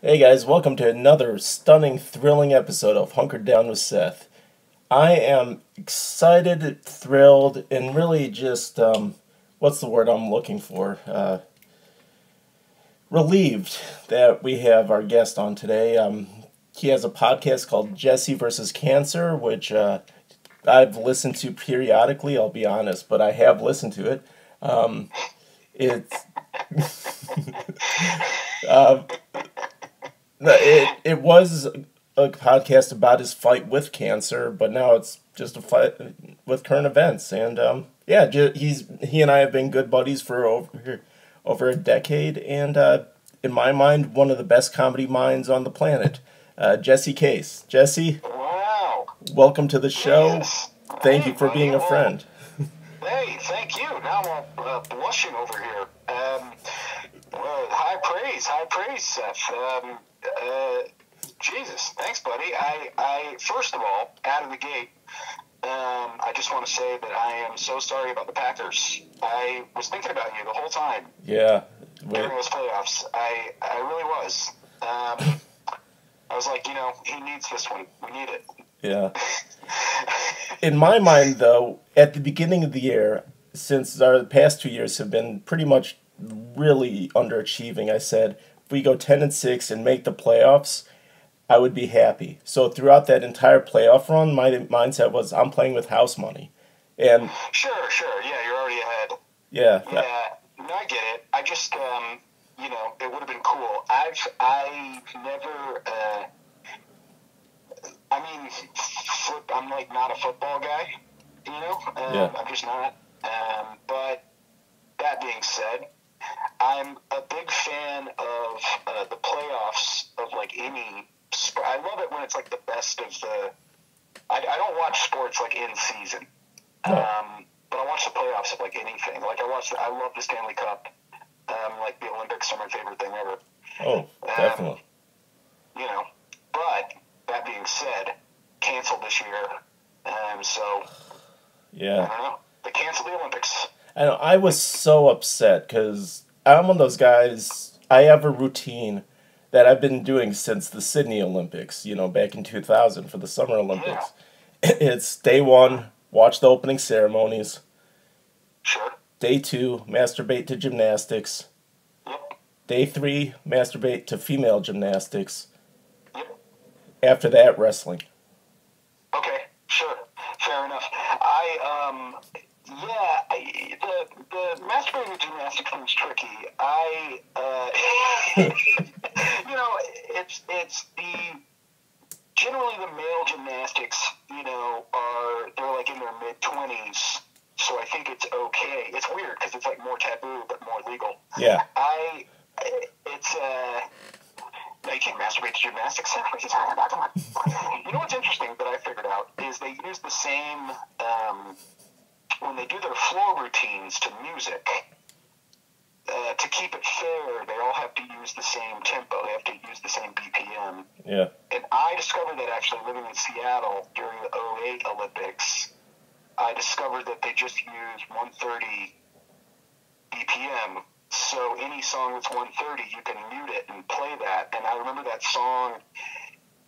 Hey guys, welcome to another stunning, thrilling episode of Hunkered Down with Seth. I am excited, thrilled, and really just, what's the word I'm looking for? Relieved that we have our guest on today. He has a podcast called Jesse versus Cancer, which I've listened to periodically, I'll be honest, but I have listened to it. It's. uh, it was a podcast about his fight with cancer, but now it's just a fight with current events. And yeah, he and I have been good buddies for over a decade, and in my mind, one of the best comedy minds on the planet. Jesse Case. Jesse, Wow. welcome to the show. Yes. Thank Hey, you for buddy. being a Well, friend. hey, thank you. Now I'm all blushing over here. Well, high praise, Seth. Jesus, thanks, buddy. I first of all, out of the gate, I just want to say that I am so sorry about the Packers. I was thinking about you the whole time Yeah. during those playoffs. I really was. I was like, he needs this one. We need it. Yeah. In my mind, though, at the beginning of the year, since our past 2 years have been pretty much really underachieving, I said if we go 10-6 and make the playoffs, I would be happy. So throughout that entire playoff run, my mindset was I'm playing with house money, and Sure. Yeah, you're already ahead. yeah, Yeah, no, I get it. I just, it would have been cool. I never, I'm like not a football guy, Yeah. I'm just not. But that being said, I'm a big fan of the playoffs of like any sport. I love it when it's like the best of the. I don't watch sports like in season, No. but I watch the playoffs of like anything. Like I love the Stanley Cup. Like the Olympics are my favorite thing ever. Oh, definitely. But that being said, canceled this year. So Yeah. I don't know. They canceled the Olympics. I was so upset because I'm one of those guys. I have a routine that I've been doing since the Sydney Olympics, back in 2000 for the Summer Olympics. It's day one, watch the opening ceremonies. Sure. Day two, masturbate to gymnastics. Yep. Day three, masturbate to female gymnastics. Yep. After that, wrestling. Okay. Sure. Fair enough. The masturbating gymnastics thing's tricky. It's generally the male gymnastics, they're like in their mid-20s, so I think it's okay. It's weird because it's like more taboo but more legal. Yeah. No, you can't masturbate to gymnastics. What are you talking about? Come on. You know what's interesting that I figured out is they use the same, when they do their floor routines to music, to keep it fair, they all have to use the same tempo. They have to use the same BPM. Yeah. And I discovered that actually living in Seattle during the '08 Olympics, I discovered that they just use 130 BPM. So any song that's 130, you can mute it and play that. And I remember that song,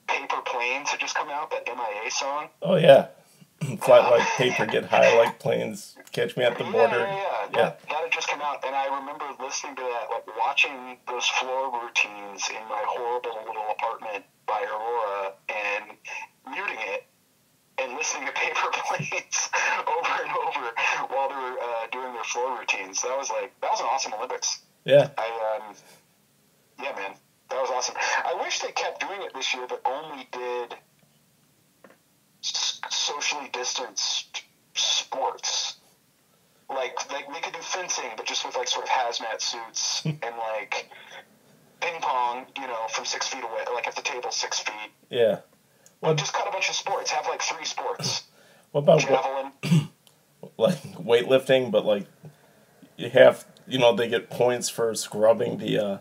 Paper Planes, had just come out, that MIA song. Oh, yeah. Flat like paper, get high like planes, catch me at the border. Yeah. That had just come out, and I remember listening to that, like watching those floor routines in my horrible little apartment by Aurora, and muting it, and listening to Paper Planes over and over while they were doing their floor routines. That was an awesome Olympics. Yeah. Yeah, man, that was awesome. I wish they kept doing it this year, but only did socially distanced sports. Like they could do fencing, but just with like sort of hazmat suits and like ping pong, from 6 feet away, like if the table's 6 feet. Yeah. Well, just cut a bunch of sports. Have like 3 sports. What about javelin? like weightlifting, but like you have, they get points for scrubbing the,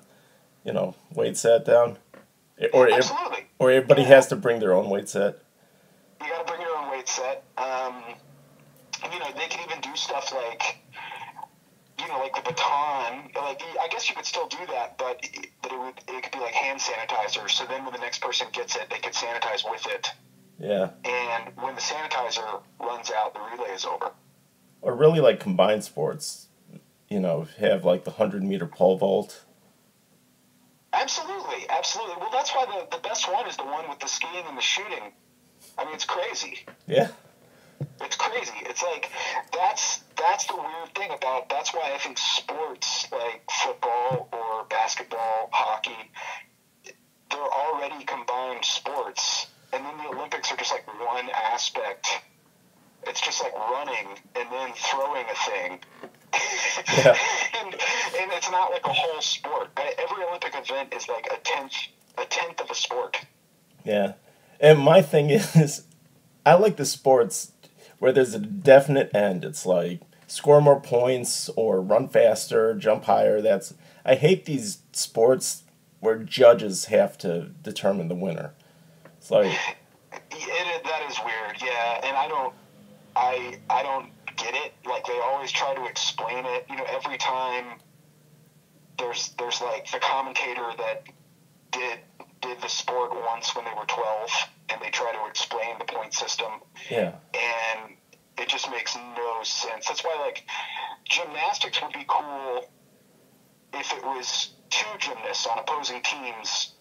weight set down, Absolutely. or everybody has to bring their own weight set. You got to bring your own weight set. They can even do stuff like, like the baton. Like, I guess you could still do that, but it could be like hand sanitizer. So then when the next person gets it, they could sanitize with it. Yeah. And when the sanitizer runs out, the relay is over. Or really like combined sports, have like the 100-meter pole vault. Absolutely, absolutely. Well, that's why the best one is the one with the skiing and the shooting. I mean, it's crazy. Yeah. It's crazy. It's like that's the weird thing about. That's why I think sports like football or basketball, hockey, they're already combined sports, and then the Olympics are just like one aspect. It's just like running and then throwing a thing. Yeah. and it's not like a whole sport. Every Olympic event is like a tenth of a sport. Yeah. And my thing is, I like the sports where there's a definite end. It's like score more points or run faster, jump higher. I hate these sports where judges have to determine the winner. It's like that is weird. Yeah, and I don't get it. Like, they always try to explain it. Every time there's like the commentator that did the sport once when they were 12, and they try to explain the point system. Yeah. And it just makes no sense. That's why, like, gymnastics would be cool if it was two gymnasts on opposing teams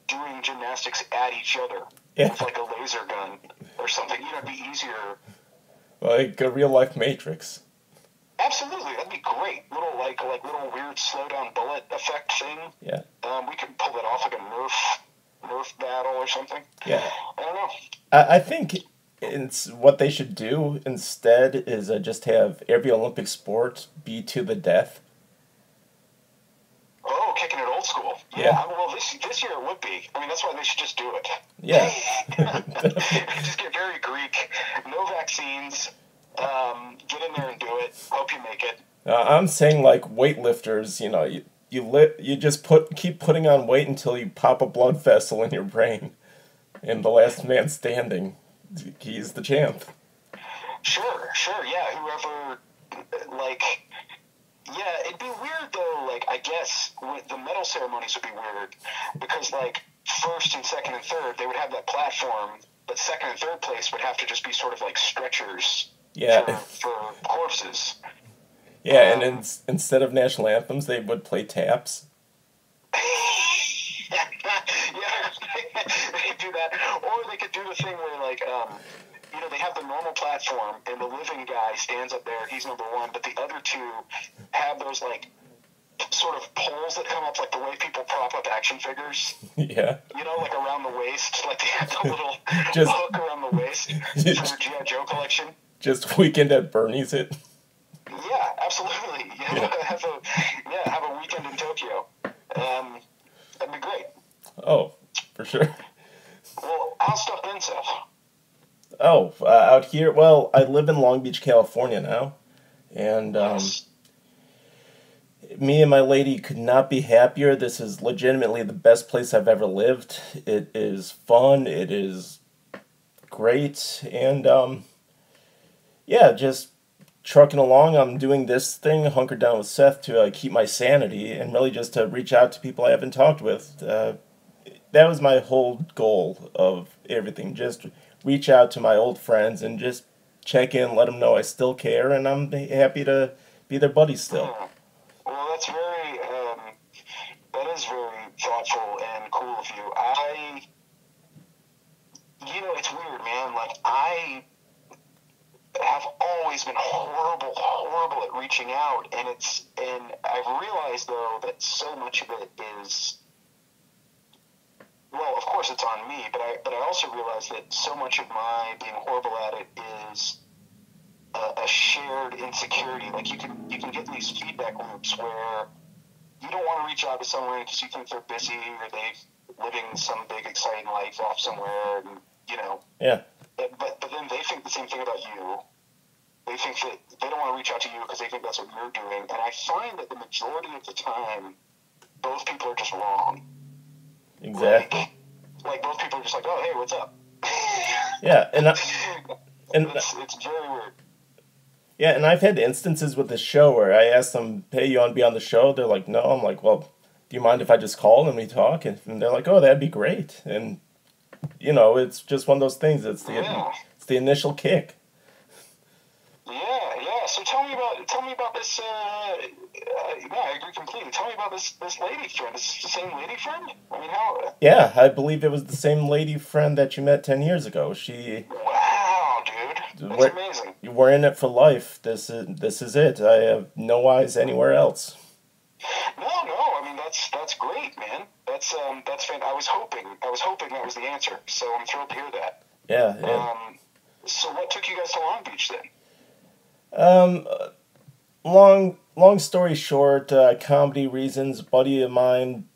doing gymnastics at each other with, like, a laser gun or something. It'd be easier. Like a real-life Matrix. Absolutely, that'd be great. Little little weird slow-down bullet effect thing. Yeah. We could pull it off like a Nerf battle or something. Yeah. I don't know. I think it's what they should do instead is just have every Olympic sport be to the death. Oh, kicking it old school. Yeah. Well, this year it would be. I mean, that's why they should just do it. Yeah. Just get very Greek. No vaccines. Get in there and do it. Hope you make it. I'm saying like weightlifters. You just keep putting on weight until you pop a blood vessel in your brain, and the last man standing, he's the champ. Sure. Yeah. Whoever, like. Yeah, it'd be weird though. Like, I guess the medal ceremonies would be weird because, like, first and second and third, they would have that platform, but second and third place would have to just be sort of like stretchers. Yeah. For corpses. Yeah, and instead of national anthems, they would play taps. Yeah, they could do that, or they could do the thing where, like, they have the normal platform, and the living guy stands up there, he's number one, but the other two have those, like, sort of poles that come up, like the way people prop up action figures. Yeah. Like around the waist, like they have the little hook around the waist for their G.I. Joe collection. Just Weekend at Bernie's it. Yeah, absolutely. Have a weekend in Tokyo. That'd be great. Oh, for sure. Well, how's stuff been, Seth? Oh, out here, well, I live in Long Beach, California now, and me and my lady could not be happier. This is legitimately the best place I've ever lived. It is fun, it is great, and just trucking along. I'm doing this thing, Hunkered Down with Seth, to keep my sanity, and really just to reach out to people I haven't talked with. That was my whole goal of everything, just reach out to my old friends and just check in, let them know I still care, and I'm happy to be their buddy still. Well, that is very thoughtful and cool of you. It's weird, man. Like, I have always been horrible at reaching out, and I've realized though that so much of it is, well, of course it's on me, but I also realize that so much of my being horrible at it is a shared insecurity. Like, you can get these feedback loops where you don't want to reach out to someone because you think they're busy or they're living some big exciting life off somewhere, and Yeah. But then they think the same thing about you. They think that they don't want to reach out to you because they think that's what you're doing. And I find that the majority of the time, both people are just wrong. Exactly. Like both people are just like, oh, hey, what's up? Yeah, and it's very weird. Yeah, and I've had instances with the show where I ask them, "Hey, you want to be on the show?" They're like, "No." I'm like, "Well, do you mind if I just call and we talk?" And they're like, "Oh, that'd be great." And it's just one of those things. Yeah. It's the initial kick. Yeah, yeah. So tell me about this. Yeah, I agree completely. Tell me about this lady friend. Is this the same lady friend? I mean, how? Yeah, I believe it was the same lady friend that you met 10 years ago. Wow, dude, that's We're, amazing. we're in it for life. This is it. I have no eyes anywhere else. No, no. I mean, that's great, man. That's fantastic. I was hoping that was the answer. So I'm thrilled to hear that. Yeah, yeah. So what took you guys to Long Beach then? Um, long story short, comedy reasons. Buddy of mine,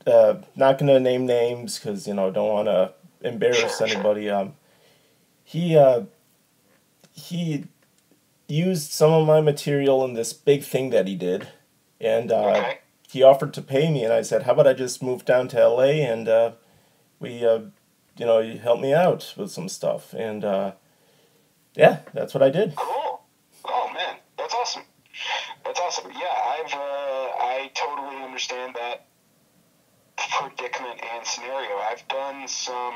not gonna name names because don't want to embarrass Sure, sure. anybody. He uh, he used some of my material in this big thing that he did, and Okay. he offered to pay me, and I said, "How about I just move down to L.A. and you help me out with some stuff?" And yeah, that's what I did. Cool. Oh man, that's awesome. That's awesome. Yeah, I totally understand that predicament and scenario. I've done some.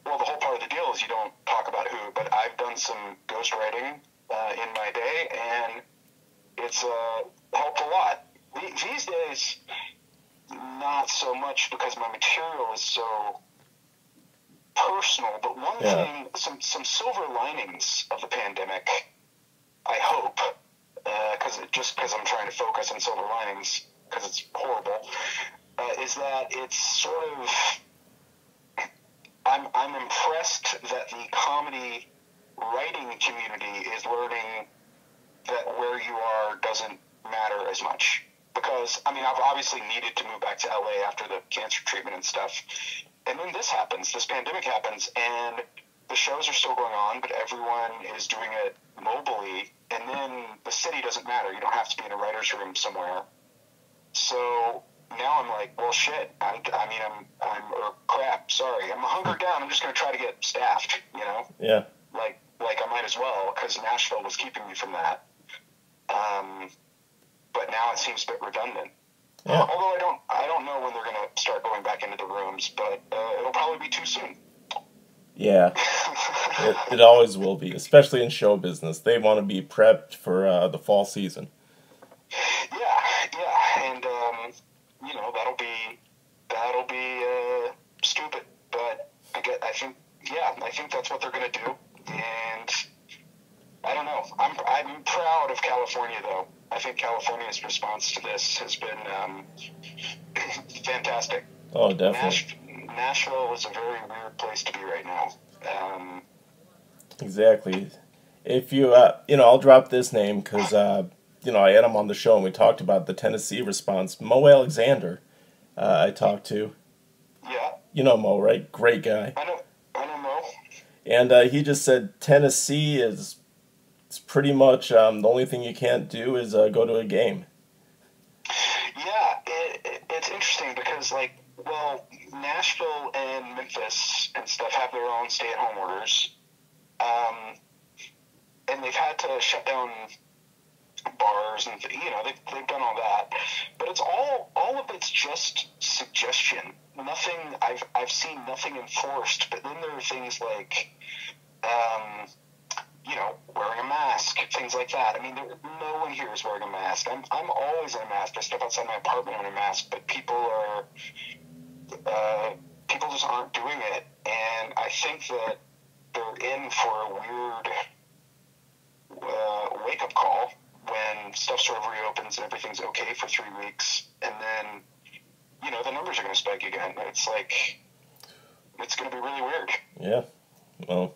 Well, the whole part of the deal is you don't talk about who, but I've done some ghostwriting in my day, and it's helped a lot. These days, not so much because my material is so personal. But one Yeah, thing, some silver linings of the pandemic, I hope, because I'm trying to focus on silver linings because it's horrible, is that it's sort of I'm impressed that the comedy writing community is learning that where you are doesn't matter as much. Because, I mean, I've obviously needed to move back to LA after the cancer treatment and stuff. And then this pandemic happens, and the shows are still going on, but everyone is doing it mobily. And then the city doesn't matter. You don't have to be in a writer's room somewhere. So now I'm like, well, shit. Or crap. Sorry, I'm hunkered down. I'm just going to try to get staffed. yeah, Like I might as well, because Nashville was keeping me from that. But now it seems a bit redundant. yeah, Although I don't know when they're going to start going back into the rooms, but it'll probably be too soon. yeah. It always will be, especially in show business. They want to be prepped for the fall season. Yeah, and that'll be stupid, but I think that's what they're gonna do, and I don't know. I'm proud of California though. I think California's response to this has been fantastic. Oh, definitely. Nashville is a very weird place to be right now. Exactly. If I'll drop this name because, I had him on the show and we talked about the Tennessee response. Mo Alexander, I talked to. Yeah, You know Mo, right? Great guy. I know Mo. And he just said Tennessee is it's pretty much the only thing you can't do is go to a game. Yeah, it's interesting because, Nashville and Memphis and stuff have their own stay-at-home orders, um, and they've had to shut down bars and they've done all that, but it's all of it's just suggestion. Nothing I've seen nothing enforced, but then there are things like wearing a mask, things like that. I mean, no one here is wearing a mask. I'm always in a mask. I step outside my apartment in a mask, but people just aren't doing it, and I think that they're in for a weird wake up call when stuff sort of reopens and everything's okay for 3 weeks, and then the numbers are going to spike again. It's like it's going to be really weird. Yeah. Well,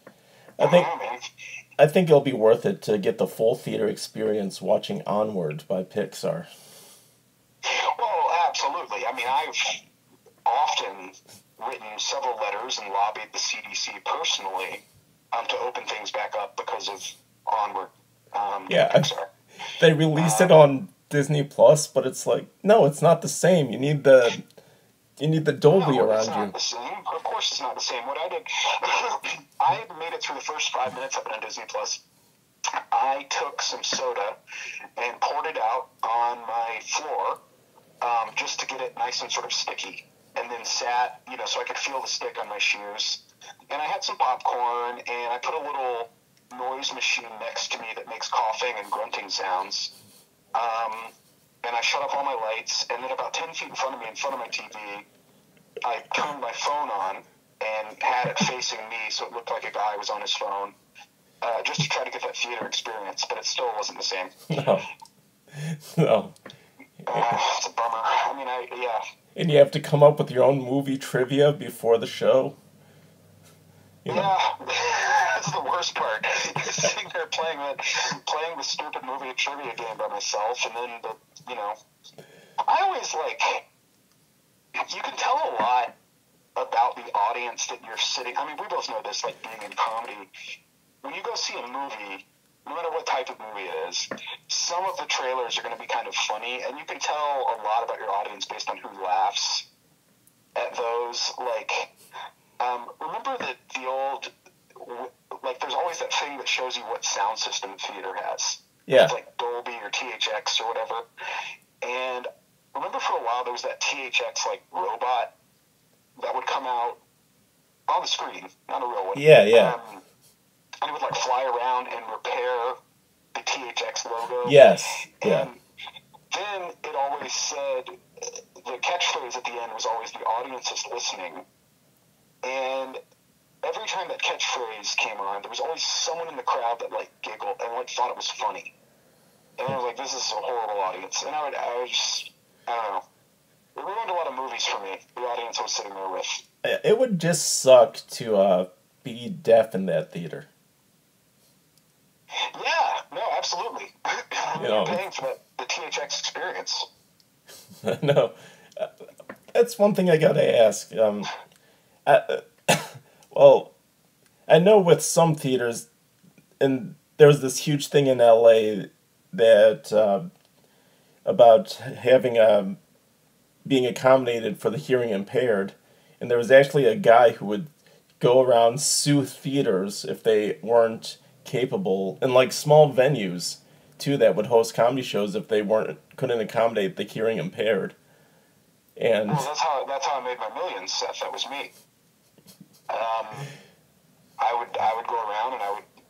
I I don't think know, man. I think it'll be worth it to get the full theater experience watching Onward by Pixar. Well, absolutely. I mean, I've often written several letters and lobbied the CDC personally to open things back up because of Onward by Yeah, Pixar. they released it Um, on Disney Plus, but it's like, no, it's not the same. You need the Dolby no, it's around not you. the same. Of course, it's not the same. What I did, I made it through the first 5 minutes of it on Disney Plus, I took some soda and poured it out on my floor, just to get it nice and sort of sticky, and then sat, so I could feel the stick on my shoes. And I had some popcorn, and I put a little noise machine next to me that makes coughing and grunting sounds. And I shut off all my lights, and then about 10 feet in front of me, in front of my TV, I turned my phone on and had it facing me so it looked like a guy was on his phone, just to try to get that theater experience, but it still wasn't the same. No. No. It's a bummer. I mean, yeah. And you have to come up with your own movie trivia before the show. Yeah, that's the worst part. Sitting there playing the stupid movie trivia game by myself, and then I always you can tell a lot about the audience that you're sitting. I mean, we both know this, like being in comedy. When you go see a movie, no matter what type of movie it is, some of the trailers are going to be kind of funny, and you can tell a lot about your audience based on who laughs at those. Remember the old, there's always that thing that shows you what sound system the theater has. Yeah. It's like Dolby or THX or whatever. And remember for a while there was that THX robot that would come out on the screen, not a real one. Yeah, yeah. And it would fly around and repair the THX logo. Yes. Yeah. And then it always said, the catchphrase at the end was always, the audience is listening. And every time that catchphrase came on, there was always someone in the crowd that giggled and thought it was funny. And I was like, this is a horrible audience. And I don't know. It ruined a lot of movies for me, the audience I was sitting there with. It would just suck to be deaf in that theater. Yeah, no, absolutely. You're paying for the THX experience. No. That's one thing I gotta ask. Well, I know with some theaters, and there was this huge thing in LA that about having being accommodated for the hearing impaired, and there was actually a guy who would go around sue theaters if they weren't capable, and small venues too that would host comedy shows if they couldn't accommodate the hearing impaired. And well, that's how I made my millions, Seth. That was me. I would go around and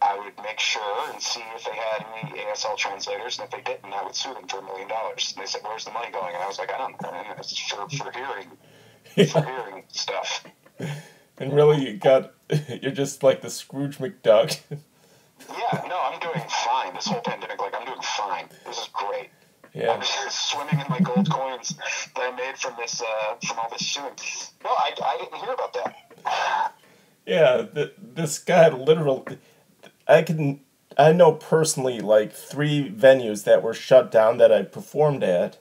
I would make sure and see if they had any ASL translators, and if they didn't, I would sue them for $1 million. And they said, "Where's the money going?" And I was like, "I don't know. It's for hearing, for hearing stuff." And really, you're just like the Scrooge McDuck. Yeah, no, I'm doing fine. This whole pandemic, I'm doing fine. This is great. Yeah. I'm just swimming in my gold coins that I made from all this suing. No, I didn't hear about that. Yeah, this guy literally, I know personally 3 venues that were shut down that I performed at,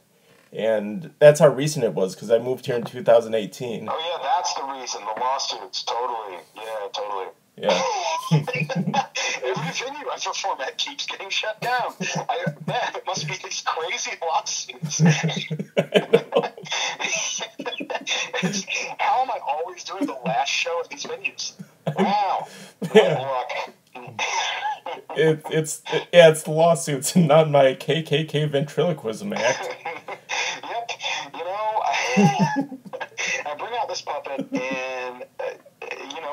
and that's how recent it was because I moved here in 2018. Oh yeah, that's the reason, the lawsuits, totally. Yeah, totally. Yeah. Every venue I perform at keeps getting shut down. Man, it must be these crazy lawsuits. How am I always doing the last show at these venues? Wow. Yeah. It's the lawsuits and not my KKK ventriloquism act. Yep. I bring out this puppet and,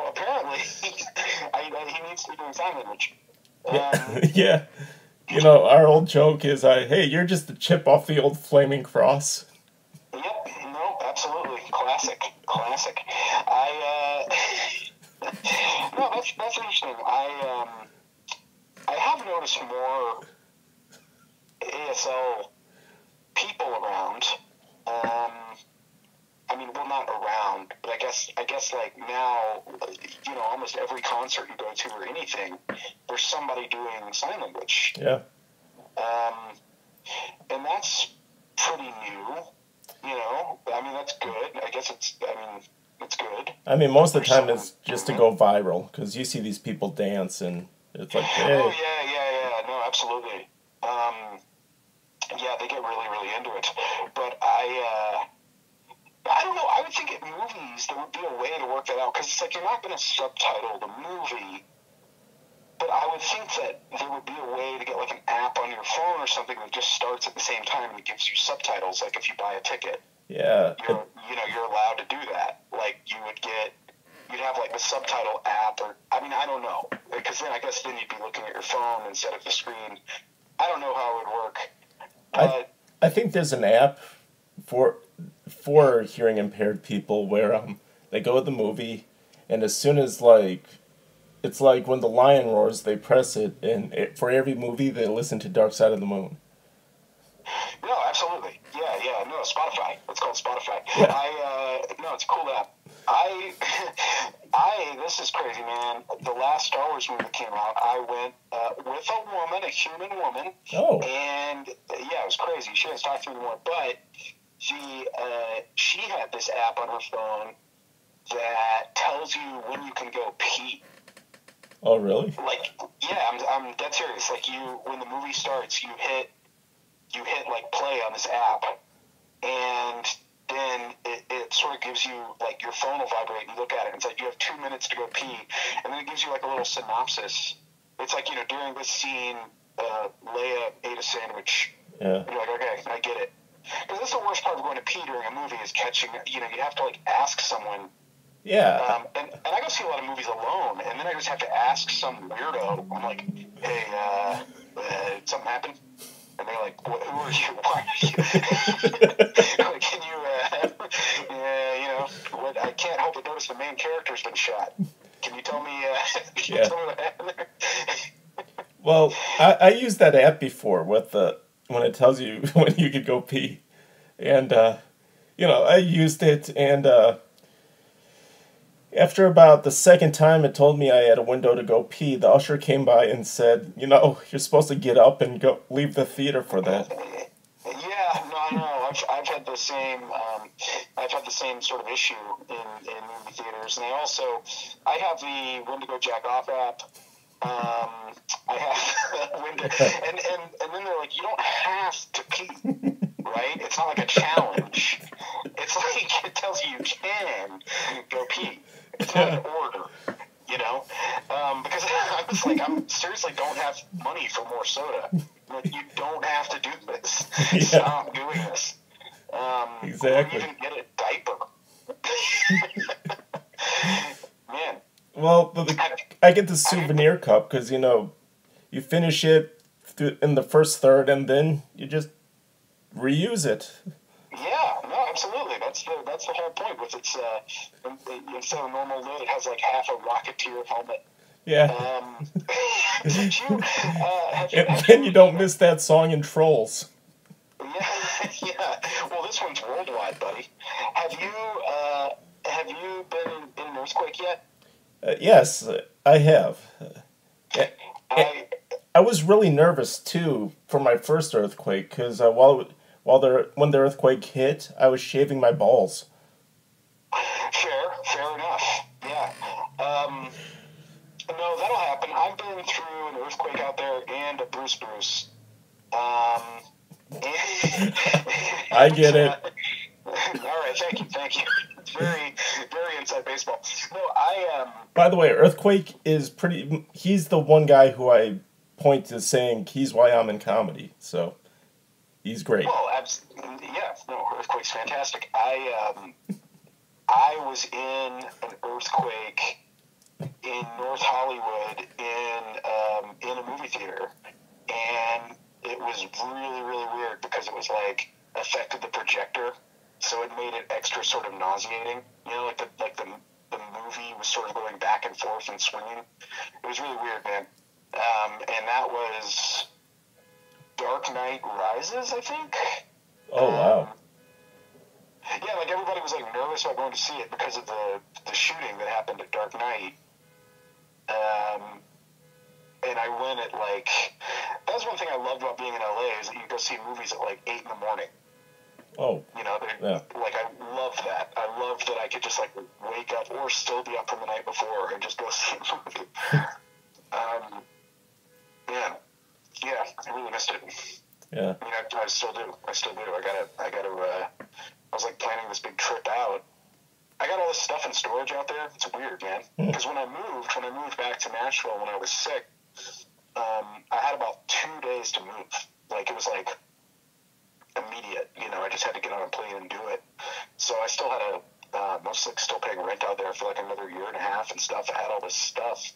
apparently he needs to be doing sign language. Yeah. Our old joke is, hey, you're just the chip off the old flaming cross. Yep, no, absolutely. Classic. No, that's interesting. I have noticed more ASL people around. Not around, but I guess now, almost every concert you go to or anything, there's somebody doing sign language. Yeah. And that's pretty new. That's good. I guess it's good. Most of the time it's just to go viral, because you see these people dance, and it's like, hey. Oh, yeah. No, absolutely. Yeah, they get really, really into it. But I don't know. I would think at movies there would be a way to work that out, because it's you're not going to subtitle the movie, but I would think that there would be a way to get like an app on your phone or something that just starts at the same time and gives you subtitles. Like if you buy a ticket, Yeah. you're allowed to do that. Like you'd have like the subtitle app, or I mean, I don't know, because then I guess then you'd be looking at your phone instead of the screen. I don't know how it would work. But I think there's an app for hearing impaired people where they go to the movie, and as soon as it's like when the lion roars, they press it, and for every movie they listen to Dark Side of the Moon. No, absolutely. Yeah. No, Spotify. It's called Spotify. Yeah. No, it's a cool app. This is crazy, man. The last Star Wars movie that came out, I went with a human woman. Oh. And yeah, it was crazy. She hasn't talked to me anymore, but she had this app on her phone that tells you when you can go pee. Oh, really? Like, yeah, I'm dead serious. Like, when the movie starts, you hit like play on this app, and then it sort of gives you, like, your phone will vibrate, and you look at it, and it's like, you have 2 minutes to go pee, and then it gives you, like, a little synopsis. It's like, during this scene, Leia ate a sandwich. Yeah. You're like, okay, I get it. Because that's the worst part of going to pee during a movie is catching, you have to, like, ask someone. Yeah. And I go see a lot of movies alone, and then I just have to ask some weirdo. I'm like, hey, something happened? And they're like, who are you? Why are you? Like, can you, what, I can't help but notice the main character's been shot. Can you tell me, tell me what happened there? Well, I used that app before when it tells you when you could go pee. And, I used it, and after about the second time it told me I had a window to go pee, the usher came by and said, you're supposed to get up and go leave the theater for that. Yeah, no. I've had the same. I've had the same sort of issue in movie theaters, and I have the when to go jack off app. I have when to, and then they're like, you don't have to pee, right? It's not like a challenge. It's like it tells you can go pee. It's not an order, because I was like, I seriously don't have money for more soda. Like, you don't have to do this. Yeah. Stop doing this. Exactly. Or even get a diaper. Man. Well, I get the souvenir cup because, you finish it in the first third and then you just reuse it. Yeah, no, absolutely. That's the whole point. With its instead of a normal lid, it has like half a Rocketeer helmet. Yeah. Did you? And then you don't miss that song in Trolls. Yeah. Well, this one's worldwide, buddy. Have you been in an earthquake yet? Yes, I have. I was really nervous too for my first earthquake because when the earthquake hit, I was shaving my balls. Fair enough. Yeah. No, that'll happen. I've been through an earthquake out there and a Bruce. I get it. All right, thank you. It's very, very inside baseball. No, By the way, Earthquake is he's the one guy who I point to saying he's why I'm in comedy, so he's great. Well, yeah, no, Earthquake's fantastic. I was in an earthquake in North Hollywood in a movie theater, and it was really, really weird because it was like affected the projector, so it made it extra sort of nauseating. Like the movie was sort of going back and forth and swinging. It was really weird, man. And that was Dark Knight Rises, I think. Oh wow. Yeah, like everybody was like nervous about going to see it because of the shooting that happened at Dark Knight. And I went at that was one thing I loved about being in LA is that you go see movies at 8 in the morning. Oh. Yeah. I love that. I love that I could just wake up or still be up from the night before and just go see a movie. Yeah, I really missed it. Yeah. I mean, I still do. I was planning this big trip out. I got all this stuff in storage out there. It's weird, man. Because when I moved back to Nashville when I was sick, I had about 2 days to move. Like, it was like immediate. I just had to get on a plane and do it. So I still had I was like still paying rent out there for like another year and a half and stuff. I had all this stuff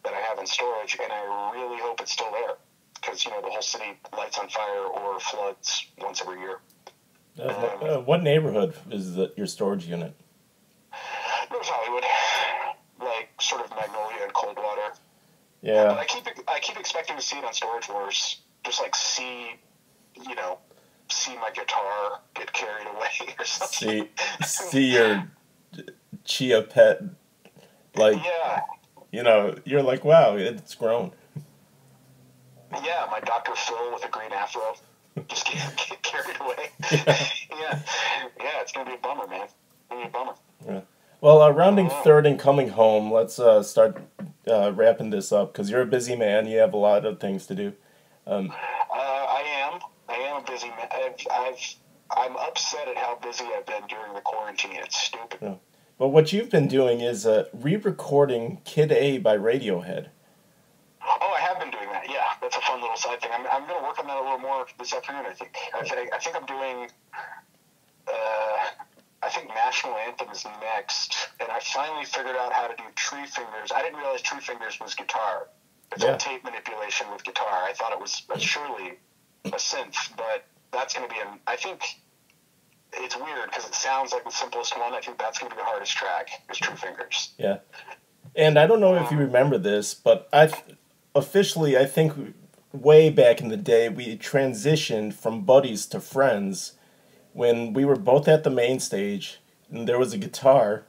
that I have in storage, and I really hope it's still there because the whole city lights on fire or floods once every year. What neighborhood is your storage unit? North Hollywood, like sort of Magnolia and Coldwater. Yeah. But I keep expecting to see it on Storage Wars. Just like see my guitar get carried away or something. See your chia pet, like, yeah. You're like, wow, it's grown. Yeah, my Dr. Phil with a green afro just get carried away. Yeah. Yeah, it's going to be a bummer, man. It's going to be a bummer. Yeah. Well, rounding third and coming home, let's start wrapping this up, because you're a busy man. You have a lot of things to do. I am a busy man. I'm upset at how busy I've been during the quarantine. It's stupid. Yeah. But what you've been doing is re-recording Kid A by Radiohead. Oh, I have been doing that. Yeah, that's a fun little side thing. I'm going to work on that a little more this afternoon, I think. I think I'm doing... I think National Anthem is next, and I finally figured out how to do Tree Fingers. I didn't realize Tree Fingers was guitar. It's all tape manipulation with guitar. I thought it was surely a synth, but that's going to be I think it's weird because it sounds like the simplest one. I think that's going to be the hardest track, is True Fingers. Yeah. And I don't know if you remember this, but officially, I think way back in the day, we transitioned from buddies to friends when we were both at the main stage, and there was a guitar,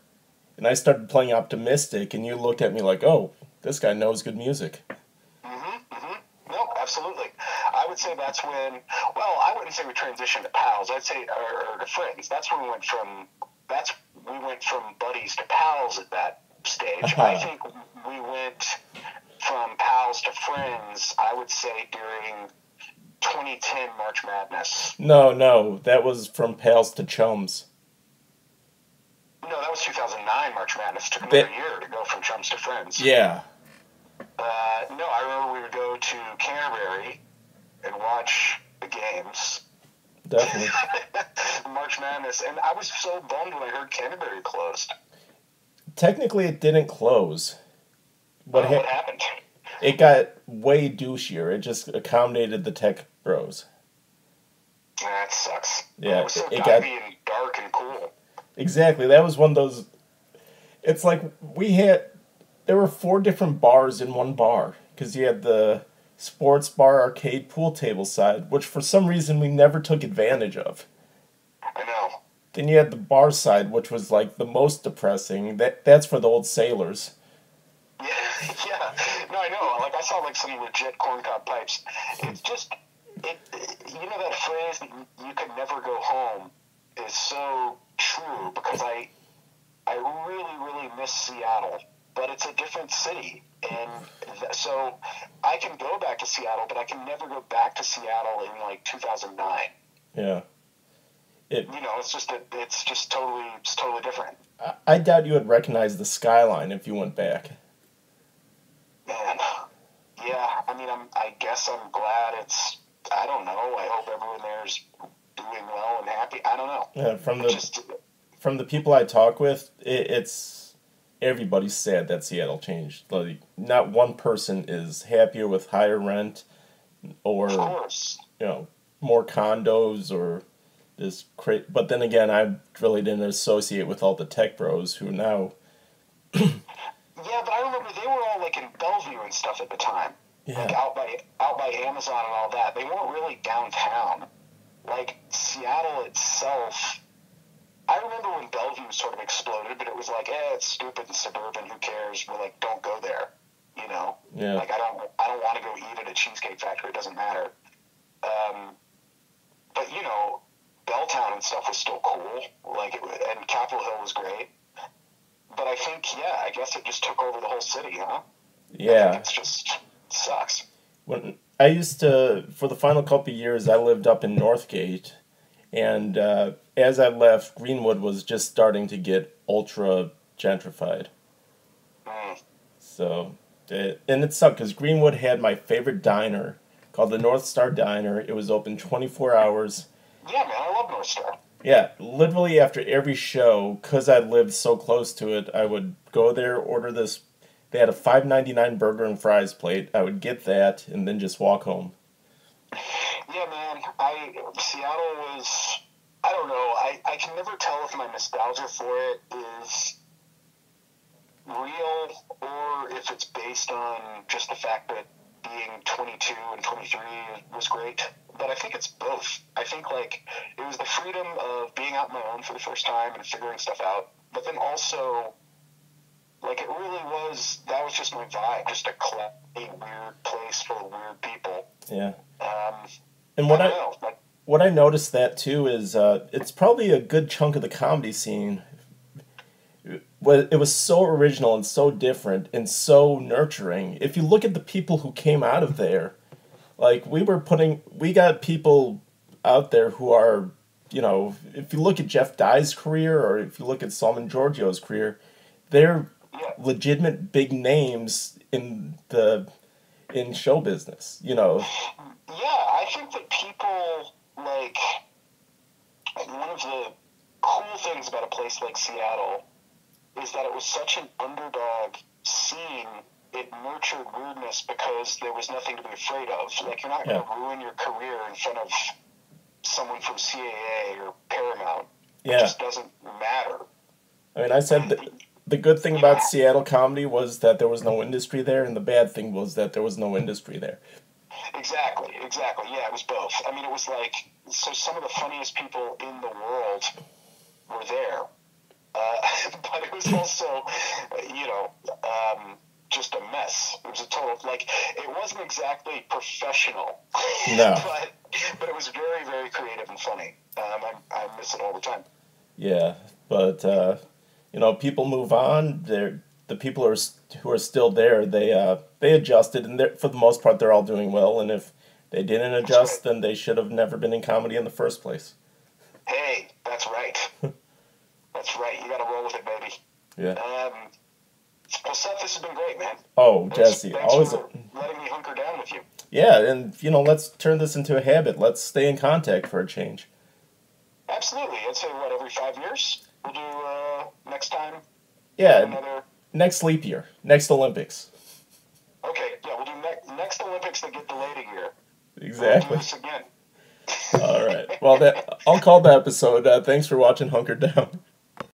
and I started playing Optimistic, and you looked at me like, oh, this guy knows good music. No, absolutely. I would say that's when, well, I wouldn't say we transitioned to pals. I'd say, or to friends. That's when we went from buddies to pals at that stage. I think we went from pals to friends, I would say, during 2010 March Madness. No, that was from pals to chums. No, that was 2009 March Madness. It took another year to go from chums to friends. Yeah. No, I remember we would go to Canterbury and watch the games. Definitely. March Madness, and I was so bummed when I heard Canterbury closed. Technically, it didn't close. What happened? It got way douchier. It just accommodated the tech bros. That sucks. Yeah, it was so divey and dark and cool. Exactly. That was one of those... It's like there were 4 different bars in one bar. Because you had the sports bar, arcade, pool table side, which for some reason we never took advantage of. I know. Then you had the bar side, which was like the most depressing. That's for the old sailors. Yeah. No, I know. Like, I saw like some legit corncob pipes. It's just, that phrase, you can never go home, is so true, because I really, really miss Seattle, but it's a different city, and so I can go back to Seattle, but I can never go back to Seattle in like 2009. Yeah. It's just totally different. I doubt you would recognize the skyline if you went back. Man, yeah. I mean, I guess I'm glad I don't know. I hope everyone there's doing well and happy. I don't know. Yeah, from the people I talk with, it's everybody's sad that Seattle changed. Like, not one person is happier with higher rent or of course. More condos or this but then again, I really didn't associate with all the tech bros who now Yeah, but I remember they were all like in Bellevue and stuff at the time. Yeah. Like out by Amazon and all that. They weren't really downtown. Like Seattle itself, I remember when Bellevue sort of exploded, but it was like, it's stupid and suburban, who cares? We're like, don't go there. Yeah. Like I don't want to go eat at a Cheesecake Factory, it doesn't matter. But Belltown and stuff was still cool. Like and Capitol Hill was great. But I think, I guess it just took over the whole city, huh? Yeah. It just sucks. When I used to, for the final couple of years, I lived up in Northgate, and as I left, Greenwood was just starting to get ultra gentrified. Mm. So And it sucked because Greenwood had my favorite diner called the North Star Diner. It was open 24 hours. Yeah, man, I love North Star. Yeah, literally after every show, because I lived so close to it, I would go there, order this. They had a $5.99 burger and fries plate. I would get that and then just walk home. Yeah, man, Seattle was, I don't know, I can never tell if my nostalgia for it is real or if it's based on just the fact that being 22 and 23 was great. But I think it's both. I think, like, it was the freedom of being out on my own for the first time and figuring stuff out. But then also, like, it really was, that was just my vibe, just a weird place full of weird people. Yeah. And what I noticed that, too, is it's probably a good chunk of the comedy scene. It was so original and so different and so nurturing. If you look at the people who came out of there, like we got people out there who are, if you look at Jeff Dye's career or if you look at Salman Giorgio's career, they're legitimate big names in show business, Yeah, I think that people, like, one of the cool things about a place like Seattle is that it was such an underdog scene. It nurtured weirdness because there was nothing to be afraid of. Like, you're not going to ruin your career in front of someone from CAA or Paramount. It just doesn't matter. I mean, I said the good thing about Seattle comedy was that there was no industry there, and the bad thing was that there was no industry there. Exactly. Yeah, it was both. I mean, it was like, so some of the funniest people in the world were there. But it was also, just a mess. It was a total, like, it wasn't exactly professional. No. but it was very, very creative and funny. I miss it all the time. Yeah, but, people move on. The people who are still there, they adjusted, and for the most part, they're all doing well. And if they didn't adjust, then they should have never been in comedy in the first place. Hey, that's right. That's right. You got to roll with it, baby. Yeah. Well, Seth, this has been great, man. Oh, Jesse, thanks always for letting me hunker down with you. Yeah, and let's turn this into a habit. Let's stay in contact for a change. Absolutely. I'd say every 5 years we'll do next time. Yeah. Next leap year. Next Olympics. Okay. Yeah, we'll do next Olympics that get delayed a year. Exactly. We'll do this again. All right. Well, I'll call the episode. Thanks for watching Hunkered Down.